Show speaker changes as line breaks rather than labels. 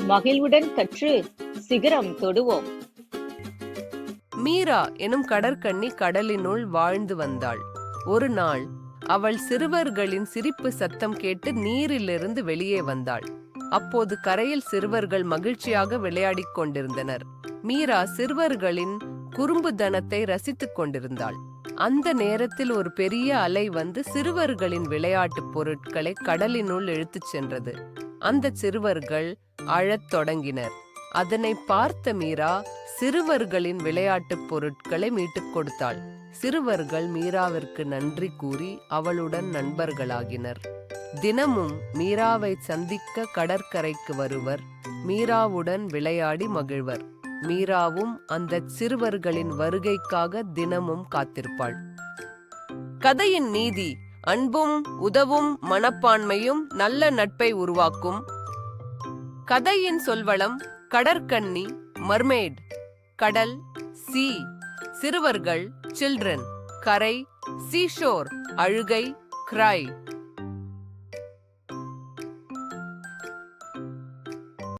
மகிழ்வுடன் கற்று சிகரம் தொடுவோம்.
மீரா எனும் கடற்கன்னி கடலினுள் வாழ்ந்து வந்தாள். ஒரு நாள் அவள் சிறுவர்களின் சிரிப்பு சத்தம் கேட்டு நீரிலிருந்து வெளியே வந்தாள். அப்போது கரையில் சிறுவர்கள் மகிழ்ச்சியாக விளையாடிக் கொண்டிருந்தனர். மீரா சிறுவர்களின் குறும்புத்தனத்தை ரசித்துக் கொண்டிருந்தாள். அந்த நேரத்தில் ஒரு பெரிய அலை வந்து சிறுவர்களின் விளையாட்டுப் பொருட்களை கடலினுள் இழுத்துச் சென்றது. அந்த சிறுவர்கள் அழத் தொடங்கினர். அதனை பார்த்த மீரா சிறுவர்களின் விளையாட்டுப் பொருட்களை மீட்டுக் கொடுத்தாள். சிறுவர்கள் மீராவிற்கு நன்றி கூறி அவளுடன் நண்பர்களாகினர். தினமும் மீராவை சந்திக்க கடற்கரைக்கு வருவர். மீராவுடன் விளையாடி மகிழ்வர். மீராவும் அந்த சிறுவர்களின் வருகைக்காக தினமும் காத்திருப்பாள். கதையின் நீதி: அன்பும் உதவும் மனப்பான்மையும் நல்ல நட்பை உருவாக்கும். கதையின் சொல்வளம்: கடற்கன்னி மர்மெய்ட், கடல் சி, சிறுவர்கள் சில்ட்ரன், கரை சீஷோர், அழுகை கிரை.